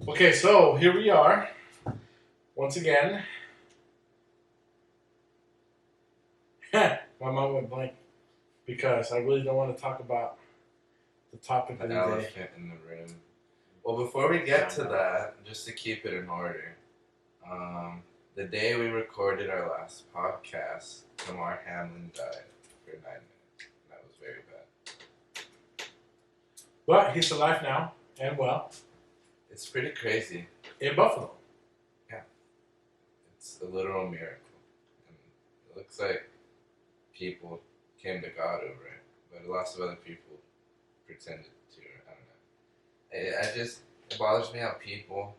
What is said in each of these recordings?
Okay, so here we are once again. My mom went blank because I really don't want to talk about the topic The of the day. elephant in the room. Well, before we get to that, just to keep it in order, the day we recorded our last podcast, Tamar Hamlin died for 9 minutes. That was very bad. But he's alive now and well It's pretty crazy. in Buffalo. It's a literal miracle. And it looks like people came to God over it, but lots of other people pretended to. I don't know. It bothers me how people,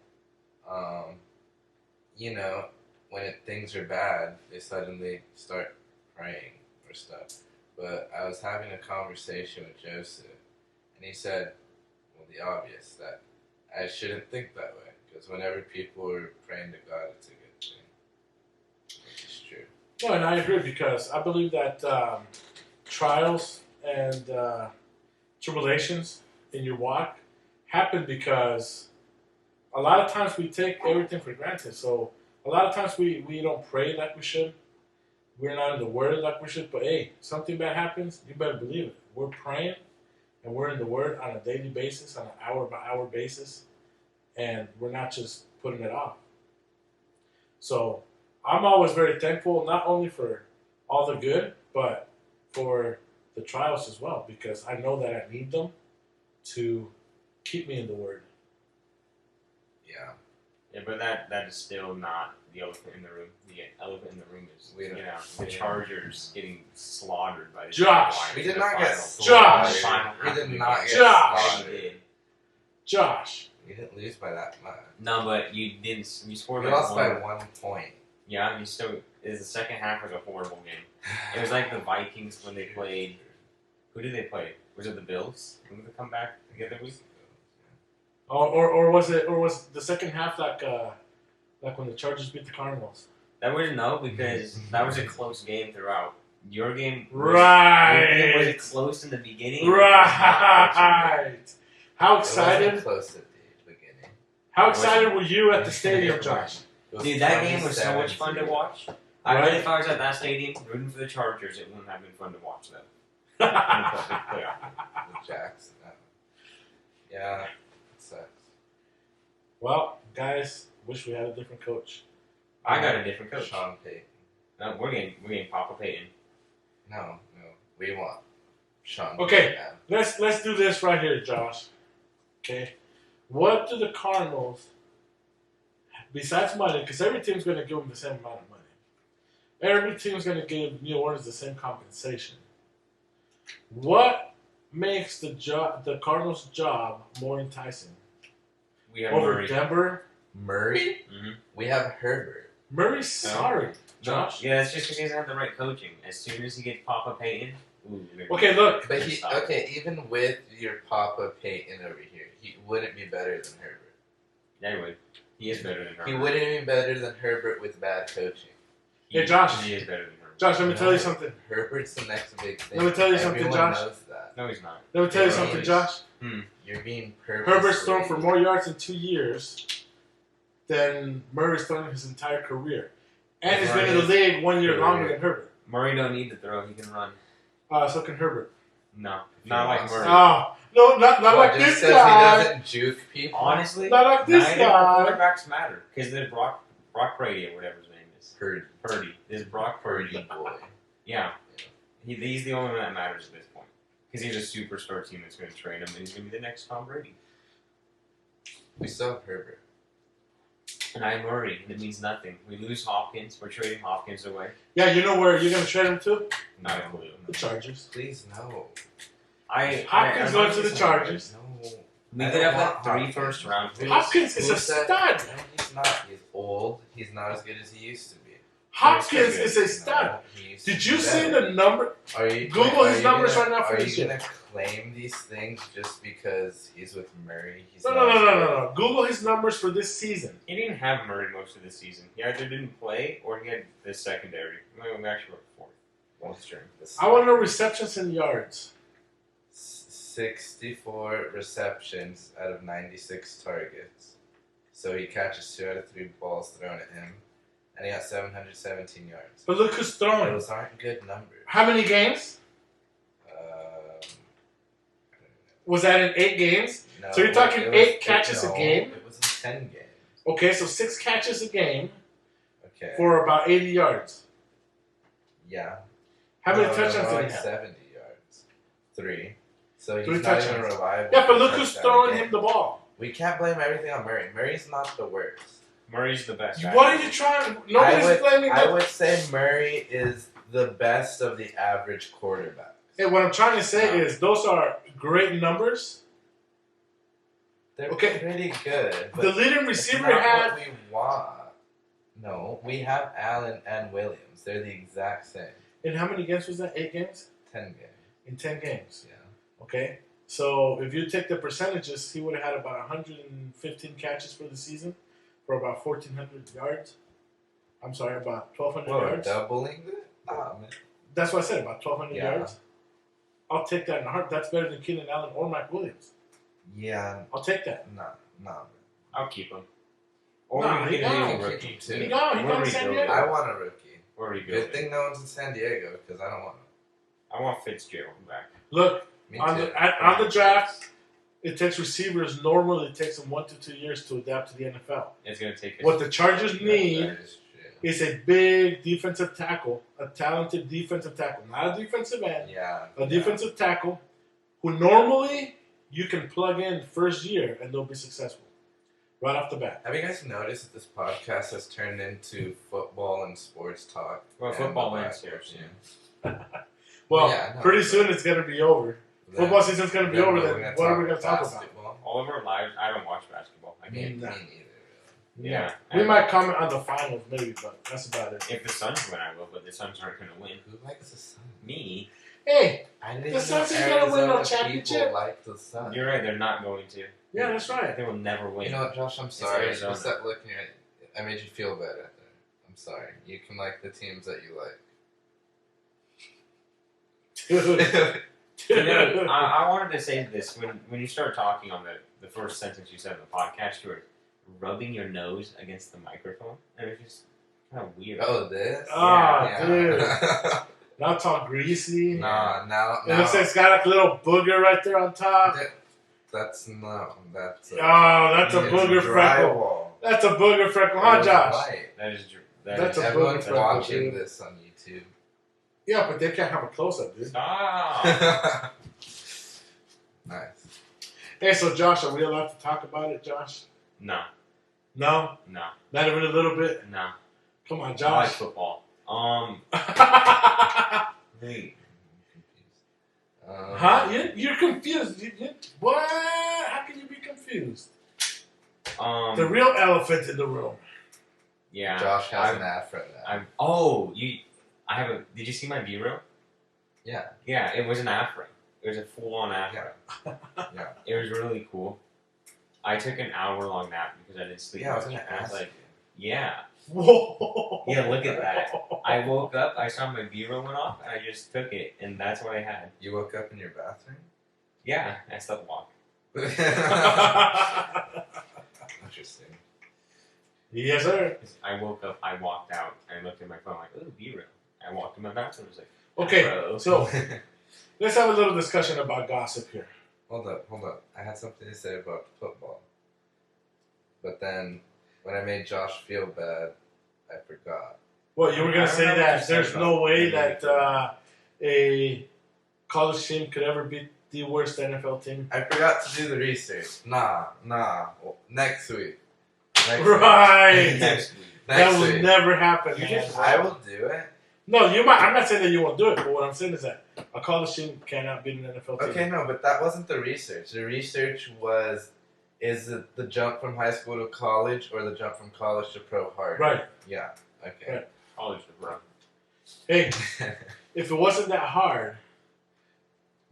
when things are bad, they suddenly start praying or stuff. But I was having a conversation with Joseph, and he said, well, the obvious, that I shouldn't think that way, because whenever people are praying to God, it's a good thing, which is true. No, and I agree because I believe that trials and tribulations in your walk happen because a lot of times we take everything for granted. So a lot of times we don't pray like we should. We're not in the Word like we should. But hey, something bad happens, you better believe it. We're praying and we're in the Word on a daily basis, on an hour-by-hour basis, and we're not just putting it off. So I'm always very thankful, not only for all the good, but for the trials as well, because I know that I need them to keep me in the Word. Yeah. Yeah, but that is still not the elephant in the room. The elephant in the room is, the Yeah. Chargers getting slaughtered by the Josh! Jaguars We in did the not get final- Josh! final We half did of the not game. get Josh! Yeah, slaughtered. you did. Josh! We didn't lose by that much. No, but you didn't. You scored We like lost by 1 point. Yeah, you still. The second half was a horrible game. It was like the Vikings when they played. Who did they play? Was it the Bills? Who did they come back the other week? Or was the second half like when the Chargers beat the Cardinals? That wouldn't know because that was a close game throughout. Your game, was Right! it close in the beginning? Right! How It excited? wasn't close at the beginning. How excited were you at the stadium, Josh? It was Dude, that game was so much fun to 27-0. watch. I Right. bet if I was at that stadium rooting for the Chargers, it wouldn't have been fun to watch though. In the playoff. The Jacks. Yeah, it sucks. Well, guys, wish we had a different coach. I got a different coach. Sean Payton. No, we're getting Papa Payton. No, we want Sean. Okay. Payton. Let's do this right here, Josh. Okay, what do the Cardinals, besides money, because every team's going to give them the same amount of money. Every team's going to give New Orleans the same compensation. What makes the Cardinals' job more enticing? We have Over Murray. Denver? Murray? Mm-hmm. We have Herbert. Murray's sorry, Josh. Yeah, that's just because he doesn't have the right coaching. As soon as he gets Papa Payton, Okay, look. But even with your Papa Payton over here, he wouldn't be better than Herbert. Yeah, he would. He is better than Herbert. He wouldn't be better than Herbert with bad coaching. Hey, Josh. He is better than Herbert. Josh, let me tell you something. Herbert's the next big thing. Let me tell you something, Everyone Josh. knows that. No, he's not. Let me tell you Yeah, something, he's- Josh. You're being purposely... Herbert's thrown for more yards in 2 years than Murray's thrown in his entire career. And he's been in the league 1 year longer than Herbert. Murray don't need to throw. He can run. So can Herbert. No, If not he like wants Murray. Oh, no, not like just this says guy. he doesn't juke people. Honestly, Not like this neither guy. of our quarterbacks matter because there's Brock Purdy or whatever his name is. Purdy. There's Brock Purdy. boy. Yeah, he's the only one that matters at this point because he's a superstar team that's going to trade him and he's going to be the next Tom Brady. We still have Herbert. And I have Murray, and it means nothing. We lose Hopkins. We're trading Hopkins away. Yeah, you know where you're going to trade him to? Not a clue. The Chargers. Please, no. Hopkins going to the Chargers. No. We I could don't have like want 3 Hopkins. first round picks. Hopkins is a Who said- stud. No, he's not. He's old. He's not as good as he used to be. Hopkins is a stud. Did you see the number? Google his numbers right now for this year. Are you gonna claim these things just because he's with Murray? No. Google his numbers for this season. He didn't have Murray most of the season. He either didn't play or he had the secondary. We actually were fourth. I want to know receptions and yards. 64 receptions out of 96 targets. So he catches 2 out of 3 balls thrown at him. And he got 717 yards. But look who's throwing. Those aren't good numbers. How many games? Was that in 8 games? No, so you're talking 8 catches a game? It was in 10 games. Okay, so 6 catches a game. Okay. For about 80 yards. Yeah. How many touchdowns did he have? 70 yards. 3. So he's 3 not touchdowns. even reliable. Yeah, but look who's throwing him the ball. We can't blame everything on Murray. Murray's not the worst. Murray's the best. What are you trying? Nobody's blaming I would say Murray is the best of the average quarterbacks. Hey, what I'm trying to say is those are great numbers. They're pretty good. But the leading receiver it's not had. what we want. No, we have Allen and Williams. They're the exact same. In how many games was that? 8 games? 10 games. In 10 games. Yeah. Okay. So if you take the percentages, he would have had about 115 catches for the season for about 1,400 yards. I'm sorry, about 1,200 yards. Doubling it? Oh, man. That's what I said, about 1,200 Yeah. yards. I'll take that in a heart. That's better than Keenan Allen or Mike Williams. Yeah. I'll take that. No. I'll keep him. Or Nah, we he can gone. get a rookie too. He gone. He We're gone to San rebuilding. Diego. I want a rookie. We're rebuilding. Good thing no one's in San Diego because I don't want him. I want Fitzgerald back. Look, Me on too. on the draft, it takes receivers. Normally, it takes them 1 to 2 years to adapt to the NFL. It's going to take us. What the Chargers need That is true. is a big defensive tackle, a talented defensive tackle, not a defensive end, Yeah. a defensive tackle who normally you can plug in first year and they'll be successful right off the bat. Have you guys noticed that this podcast has turned into football and sports talk? Well, and football the wins Black here Horse, soon. Well, Yeah, no, pretty soon it's going to be over. Then- Football season's going to be then over. we're Then gonna what are we going to talk about? basketball. All of our lives, I don't watch basketball. I Me can't. Nah. neither. Yeah. We might comment on the finals maybe, but that's about it. If the Suns win, I will, but the Suns aren't going to win. Who likes the Sun? Me. Hey, I didn't The know Suns ain't gonna win no Arizona championship. people like the Sun. You're right, they're not going to. yeah, that's right. They will never win. You know what, Josh? I'm sorry. Arizona. Just that looking at, I made you feel bad at that. I'm sorry. You can like the teams that you like. Dude. You know, I wanted to say this. When you started talking on the first sentence you said in the podcast, you were rubbing your nose against the microphone. And it was just kind of weird. Oh, this? Ah, dude. Now it's all greasy. Now. It looks like it's got like a little booger right there on top. That's no. That's a, That's a it's booger freckle. drywall. That's a booger freckle, huh, It's Josh? white. That's a Everyone's booger freckle, watching dude. this on YouTube. Yeah, but they can't have a close-up, dude. Stop. Nice. Hey, so Josh, are we allowed to talk about it, Josh? No. No? No. Not even a little bit? No. Come on, I like Josh. football. Wait. Huh? You're confused. What? How can you be confused? The real elephant in the room. Yeah. Josh has an afro now. I have a. Did you see my B-roll? Yeah. Yeah, it was an afro. It was a full-on afro. Yeah. It was really cool. I took an hour-long nap because I didn't sleep. Yeah, I was much, gonna and I was ask like, yeah. Whoa. Yeah, look at that. I woke up, I saw my B-roll went off, and I just took it, and that's what I had. You woke up in your bathroom? Yeah, I slept walk. Interesting. Yes, sir. I woke up, I walked out, and I looked at my phone like, oh, B-roll. I walked in my bathroom, I was like, Okay, bro. so let's have a little discussion about gossip here. Hold up. I had something to say about football. But then, when I made Josh feel bad, I forgot. Well, you were going I to say remember that you said there's about no way the that a college team could ever beat the worst NFL team. I forgot to do the research. Nah. Well, next week. Right. Next week. That will week. never happen, You man. just- I will do it. No, you might. I'm not saying that you won't do it, but what I'm saying is that a college team cannot beat an NFL team. Okay, no, but that wasn't the research. The research was, is it the jump from high school to college or the jump from college to pro harder? Right. Yeah. Okay. Right. College is rough. Hey, if it wasn't that hard,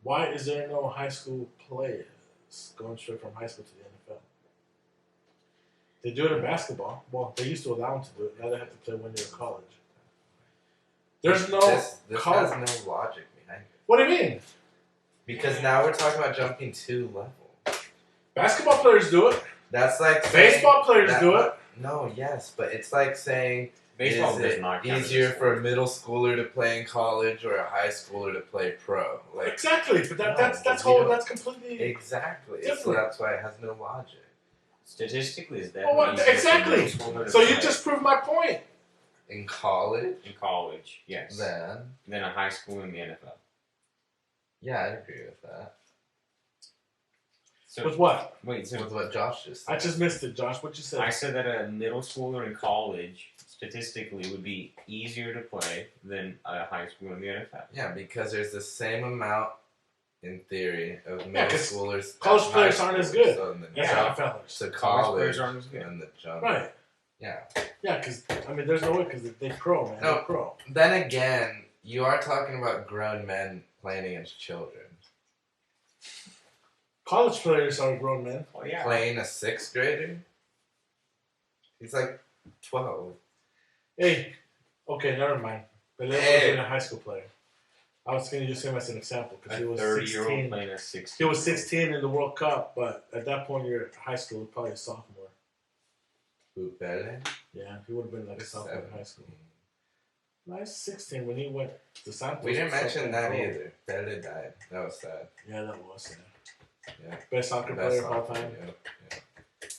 why is there no high school players going straight from high school to the NFL? They do it in basketball. Well, they used to allow them to do it. Now they have to play 1 year of college. There's no This college. has no logic behind it. What do you mean? Because now we're talking about jumping 2 levels. Basketball players do it. That's like saying Baseball players do it. No, yes, but it's like saying, Baseball is does it not count easier as a for a sport. middle schooler to play in college or a high schooler to play pro? Like Exactly, but No, that's but we don't- that's completely exactly. So different. that's why it has no logic. Statistically, it's Well, what- definitely exactly. easier for middle schooler to So you play just proved my point. In college, in college, yes, then than a high school in the NFL. yeah, I agree with that. So With what? wait, so With what Josh just I said. just missed it, Josh. What you I said? said that a middle schooler in college statistically would be easier to play than a high schooler in the NFL. Yeah, because there's the same amount, in theory, of middle 'cause schoolers. college as high players aren't as schoolers, good So the As Yeah. NFLers. to College college players aren't as good. and the jump. Right. Yeah. Yeah, because, I mean, there's no way because they pro, man. No. They're pro. Then again, you are talking about grown men playing against children. College players are grown men. Oh yeah. Playing a 6th grader? He's like 12. Hey, okay, never mind. But let's Hey. a high school player. I was going to use him as an example because A he was 30-year-old 16. playing a 16. He was 16 in the World Cup, but at that point, you're high school, probably a sophomore. Who, Pele? Yeah, he would have been like a sophomore in high school. 17. No, he's 16 when he went to Santos. We didn't was mention something that pro. either. Pele died. That was sad. Yeah, that was sad. Yeah. Best soccer Best player of all soccer, time. yeah.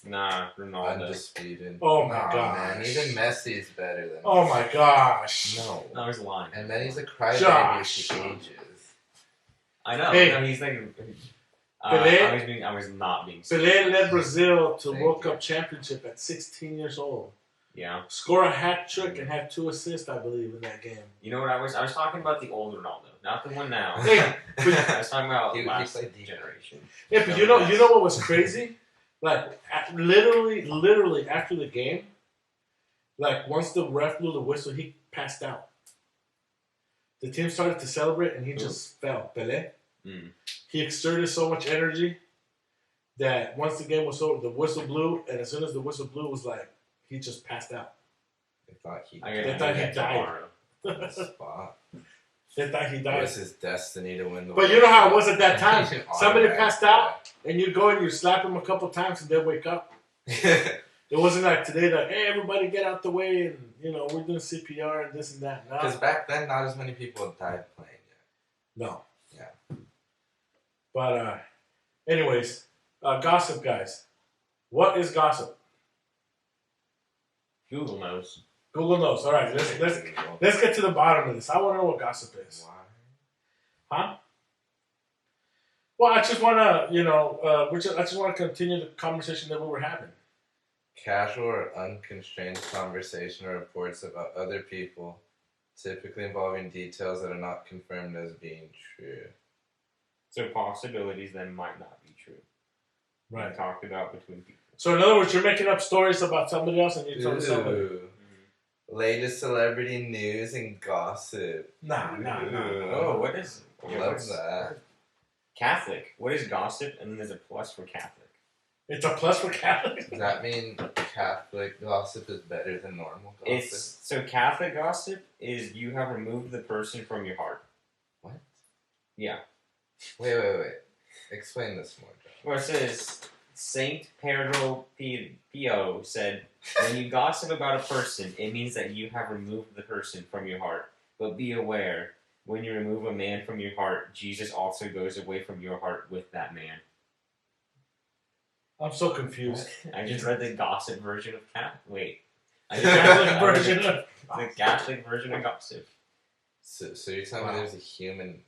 Nah, Ronaldo. Undisputed. Oh my Nah, gosh. man. Even Messi's better than Oh my gosh. No. No, he's lying. And then he's a crybaby Josh. if he ages. I know. Hey. No, he's like. Pelé? I was not being. Pelé led Brazil to Thank World you. Cup championship at 16 years old. Yeah. Score a hat trick and have 2 assists, I believe, in that game. You know what I was talking about the old Ronaldo, not the one now. Hey, I was talking about He last played defense. generation. Yeah, but you know what was crazy? Like, literally after the game, like, once the ref blew the whistle, he passed out. The team started to celebrate, and he just fell. Pelé. Mm. He exerted so much energy that once the game was over, the whistle blew, and as soon as the whistle blew, it was like, he just passed out. They thought he I They gotta thought do he that died. tomorrow. the spot. They thought he It died. was his destiny to win the But you know how it was at that time. Automatic Somebody passed out, death. and you go and you slap him a couple times, and they wake up. It wasn't like today that, hey, everybody get out the way, and, you know, we're doing CPR and this and that. No. Because back then, not as many people had died playing yet. No. Yeah. But, anyways, gossip, guys. What is gossip? Google knows. Google knows. All right, let's get to the bottom of this. I want to know what gossip is. Why? Huh? Well, I just want to, you know, I just want to continue the conversation that we were having. Casual or unconstrained conversation or reports about other people, typically involving details that are not confirmed as being true. So possibilities that might not be true. Right. Talked about between people. So, in other words, you're making up stories about somebody else and you're telling somebody. Ooh. Latest celebrity news and gossip. Nah. Oh, what is? Love that. Catholic. What is gossip? And then there's a plus for Catholic. It's a plus for Catholics. Does that mean Catholic gossip is better than normal gossip? It's so Catholic gossip is you have removed the person from your heart. What? Yeah. Wait. Explain this more, John. Well, it says Saint Pedro Pio said, when you gossip about a person, it means that you have removed the person from your heart. But be aware, when you remove a man from your heart, Jesus also goes away from your heart with that man. I'm so confused. I just read the gossip version of Catholic. Wait. I The just Catholic I read version the, of the Catholic version of gossip. So you're telling me there's a human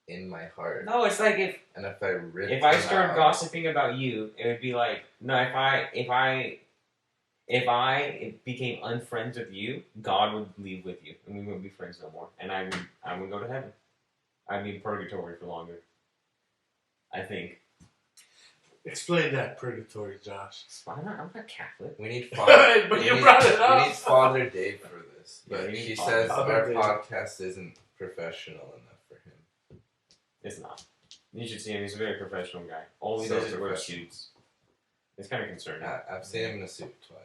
in my heart, No, it's like and if I rip if I him start out- gossiping about you, it would be like, no, if I became unfriends with you, God would leave with you, and we wouldn't be friends no more, and I would go to heaven. I'd be in purgatory for longer. I think. Explain that purgatory, Josh. I'm not Catholic. We need Father. But you brought it up. We need Father Dave for this. Yeah, But we need he Father says Father our Dave. podcast isn't professional enough for him. It's not. You should see him. He's a very professional guy. All he So does is wear professional. suits. It's kind of concerning. I've seen him in a suit twice.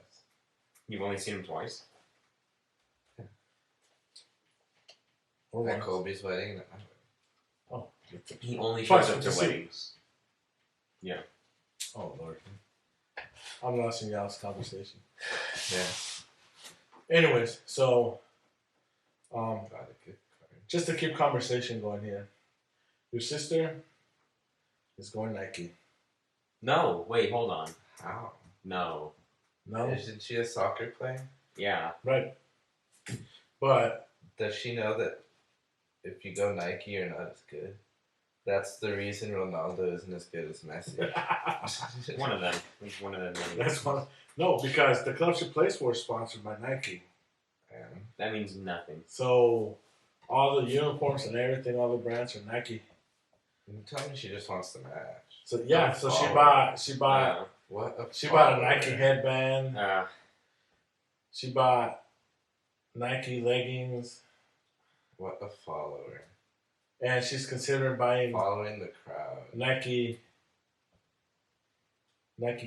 You've only seen him twice? Or At once. Colby's wedding. and Oh. He only Twice shows up with to the suit. weddings. Oh, Lord. I'm lost in y'all's conversation. Yeah. Anyways, so Got a good card. just to keep conversation going here, your sister is going Nike. No, wait, hold on. How? No. No, Isn't she a soccer player? Yeah. right? But Does she know that if you go Nike, you're not as good? That's the reason Ronaldo isn't as good as Messi. One of them. He's one of them. that's one. No, because the club she plays for is sponsored by Nike. That means nothing. So all the uniforms and everything, all the brands are Nike. You tell me she just wants to match. So yeah, so she Oh. bought What a she bought a follower. Nike headband. Uh, She bought Nike leggings, What a follower. and she's considering buying Following the crowd. Nike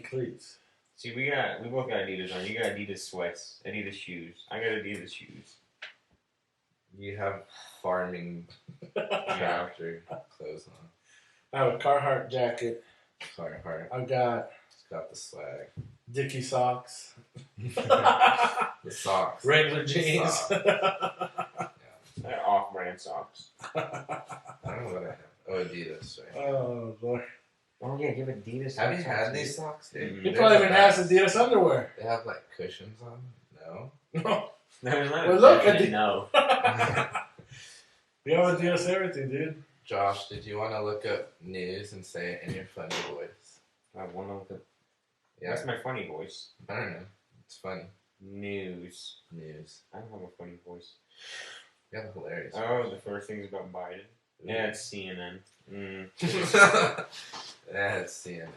cleats. see, we both got Adidas on. You got Adidas sweats, Adidas shoes. I got Adidas shoes. You have farming tractor clothes on. I have a Carhartt jacket. Sorry, heart. I've got It's got the swag. Dickie socks, The socks. Wrangler jeans. Socks. They're off-brand socks. I don't know what I have. Oh, Adidas, right? Oh Lord! Oh yeah, give Adidas. Have you socks, had dude. these socks, dude? Mhm. He They're probably the even has best. Adidas underwear. They have like cushions on them? No, There's not Well, a look, definite Adidas- no. we have Adidas everything, dude. Josh, did you want to look up news and say it in your funny voice? I want to look at. Yeah. That's my funny voice. I don't know. It's funny. News. News. I don't have a funny voice. You have a hilarious Oh, the first thing's about Biden. Yeah, it's CNN. Yeah, it's CNN.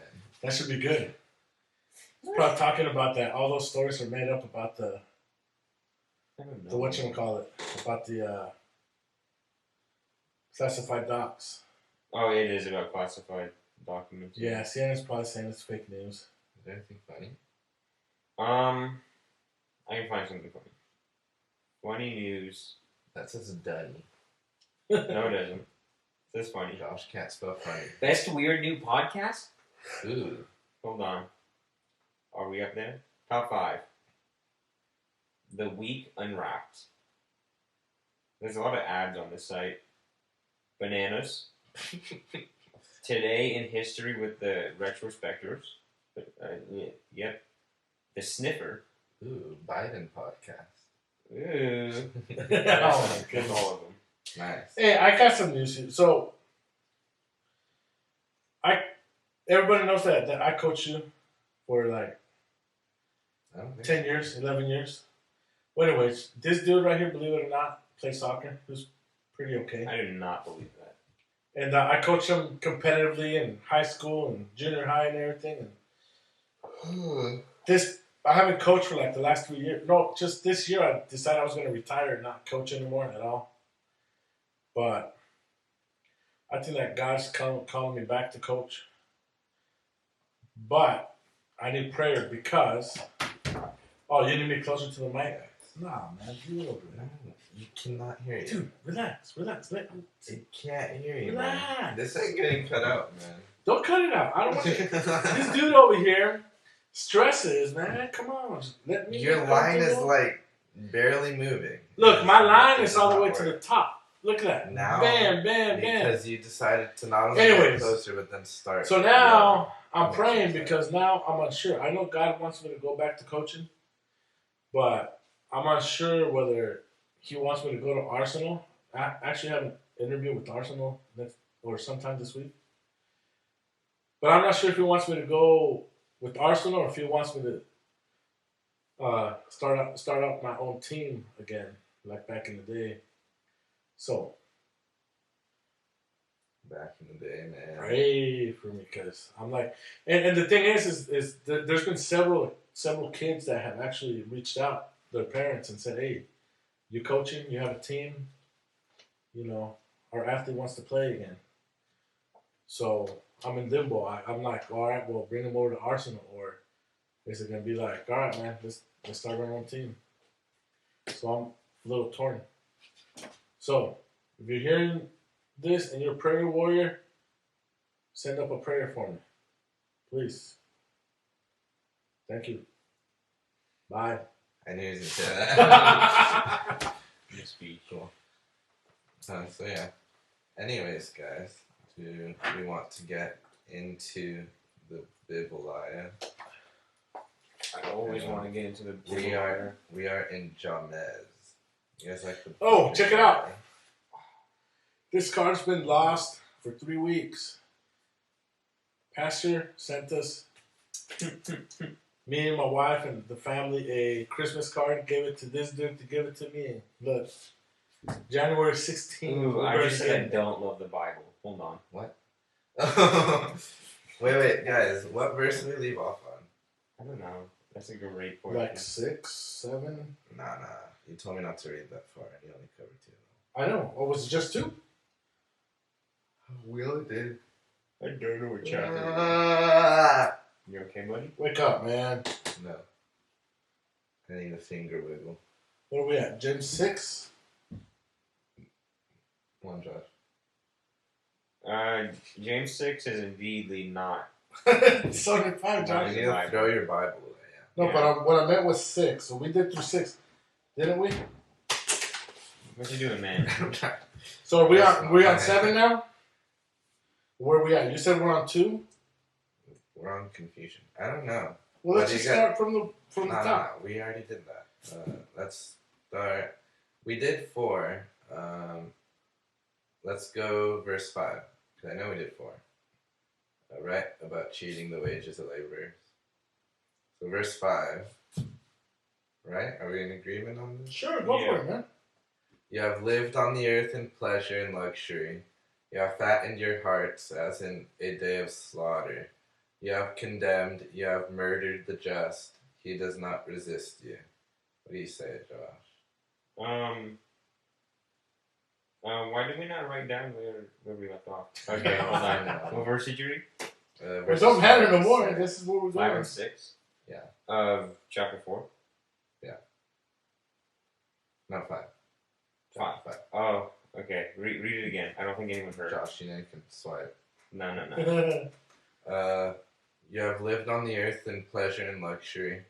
That should be good. Probably talking about that. All those stories are made up about the I don't know. whatchamacallit, about the classified docs. Oh, it is about classified documents. Yeah, CNN's probably saying it's fake news. Is there anything funny? I can find something funny. Funny news. That says Dunny. No, it doesn't. It says funny. Josh can't spell funny. Best weird new podcast? Ooh. Hold on. Are we up there? Top 5. The Week Unwrapped. There's a lot of ads on this site. Bananas. Today in History with the Retrospectors. Yep. The Sniffer. Ooh, Biden podcast. Ooh. Oh my There's goodness. all of them. Nice. Hey, I got some news here. So, everybody knows that I coached you for like I don't think 10 years, 11 years. Well, anyways, this dude right here, believe it or not, plays soccer. He was pretty okay. I do not believe that. And I coached him competitively in high school and junior high and everything. And I haven't coached for like the last 3 years. No, just this year I decided I was going to retire and not coach anymore at all. But I think that God's calling me back to coach. But I need prayer because. Oh, you need me closer to the mic? Nah, man, do it over there. You cannot hear you. Dude, relax. It can't hear you, Relax. man. This ain't getting cut out, man. Don't cut it out. I don't want you. This dude over here stresses, man. Come on. Let me Your get line is comfortable. like barely moving. Look, my line is It's all the not way to the working. top. Look at that. Now, Bam, bam, bam. Because you decided to not only Anyways. get closer, but then start. So now I'm Makes praying sense. because now I'm unsure. I know God wants me to go back to coaching, but I'm unsure whether He wants me to go to Arsenal. I actually have an interview with Arsenal sometime this week. But I'm not sure if He wants me to go with Arsenal or if He wants me to start out my own team again, like back in the day. So Back in the day, man. Pray for me, because I'm like, and the thing is there's been several kids that have actually reached out to their parents and said, hey, you coaching, you have a team, you know, our athlete wants to play again. So I'm in limbo. I'm like, all right, well, bring him over to Arsenal, or is it gonna be like, all right, man, let's start our own team? So I'm a little torn. So if you're hearing this and you're a prayer warrior, send up a prayer for me, please. Thank you. Bye. I knew he was going to say that. Must be Cool. So yeah. Anyways, guys, do we want to get into the Biblia? I always want to get into the. We are in Jamez. You guys like the? Oh, check it out. This card's been lost for 3 weeks. Pastor sent us, me and my wife and the family, a Christmas card. Gave it to this dude to give it to me. Look, January 16th. Ooh, I just said I don't love the Bible. Hold on. What? wait, guys. What verse did we leave off on? I don't know. That's a great point. Like 6, 7. Nah. You told me not to read that far, and you only covered 2. I know. Or was it just 2? We only did. I don't know what You okay, buddy? Wake up, man. No. I need a finger wiggle. What are we at? Gen 6? Come on, Josh. James 6 is indeedly not. It's only 5, You Josh. need to throw your Bible away. No, Yeah. but what I meant was 6. So we did through 6, didn't we? What you doing, man? So are we on 7 now? Where are we at? You said we're on 2? We're on confusion. I don't know. Well, let's What do just you got? start from the Nah, top. we already did that. Let's start. We did 4. Let's go verse 5. Because I know we did 4. Right? About cheating the wages of laborers. So verse 5. Right? Are we in agreement on this? Sure, go for it, man. You have lived on the earth in pleasure and luxury. You have fattened your hearts as in a day of slaughter. You have condemned, you have murdered the just. He does not resist you. What do you say, Josh? Why did we not write down where we left off? Okay, hold on. What verse did you read? It don't matter no more. This is where we're 5 going. and 6? Yeah. Of chapter 4? No, 5. 5. Oh, okay. Read it again. I don't think anyone heard. Josh, you can swipe. No. You have lived on the earth in pleasure and luxury.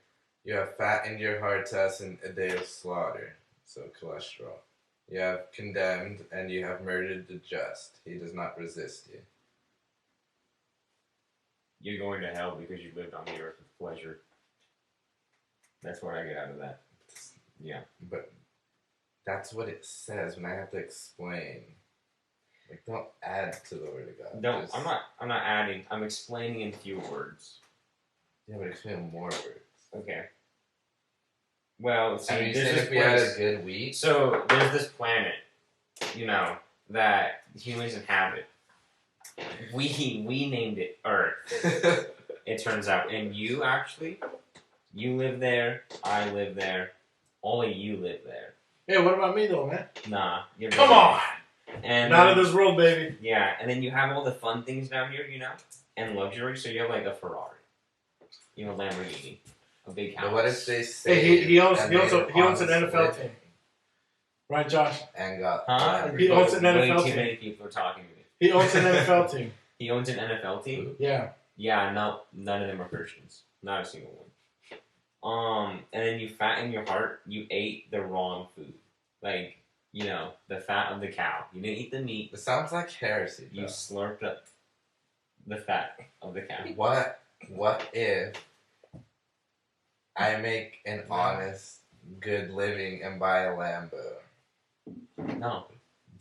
You have fattened your hearts as in a day of slaughter. So cholesterol. You have condemned and you have murdered the just. He does not resist you. You're going to hell because you lived on the earth with pleasure. That's what I get out of that. Yeah. But that's what it says when I have to explain. Like, don't add to the word of God. No, Just- I'm not adding. I'm explaining in few words. Yeah, but explain more words. Okay. Well, see, I mean, you there's said this if we had place. a good week. So there's this planet, that humans inhabit. We named it Earth. It turns out, and you live there. I live there. All of you live there. Hey, what about me though, man? Nah, you're Come living on! there. And Not of this world, baby. yeah, and then you have all the fun things down here, and luxury. So you have like a Ferrari, a Lamborghini, a big house. But what if they say Hey, he owns an NFL team. Right, Josh? and got Huh? He owns an Way NFL too team. many people are talking to me. He owns an NFL team. He owns an NFL team. Yeah. Yeah, no, none of them are Christians. Not a single one. And then you fatten your heart. You ate the wrong food, like the fat of the cow. You didn't eat the meat. It sounds like heresy. You Though. slurped up the fat of the cow. What if I make an honest, good living and buy a Lambo? No,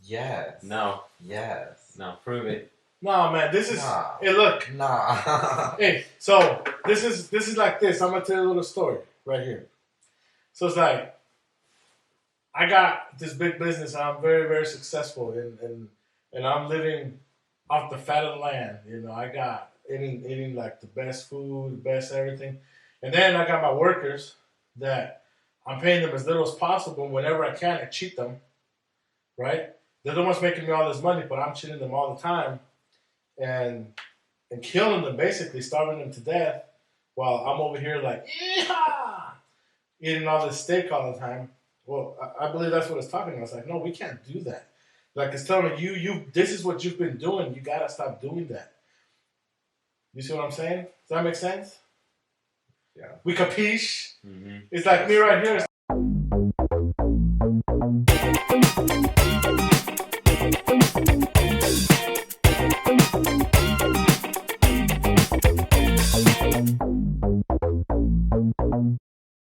Yes. no, Yes. no. Prove it. No, man, this is. Nah. Hey, look. Nah. Hey, so this is like this. I'm gonna tell you a little story right here. So it's like I got this big business. I'm very, very successful, and I'm living off the fat of the land. I got eating like the best food, best everything, and then I got my workers that I'm paying them as little as possible. Whenever I can, I cheat them. Right? They're the ones making me all this money, but I'm cheating them all the time, and killing them, basically starving them to death, while I'm over here like, yeah, eating all this steak all the time. Well, I believe that's what it's talking about. It's like, no, we can't do that. Like it's telling me, this is what you've been doing. You gotta stop doing that. You see what I'm saying? Does that make sense? Yeah. We capiche? Mm-hmm. It's like me right here.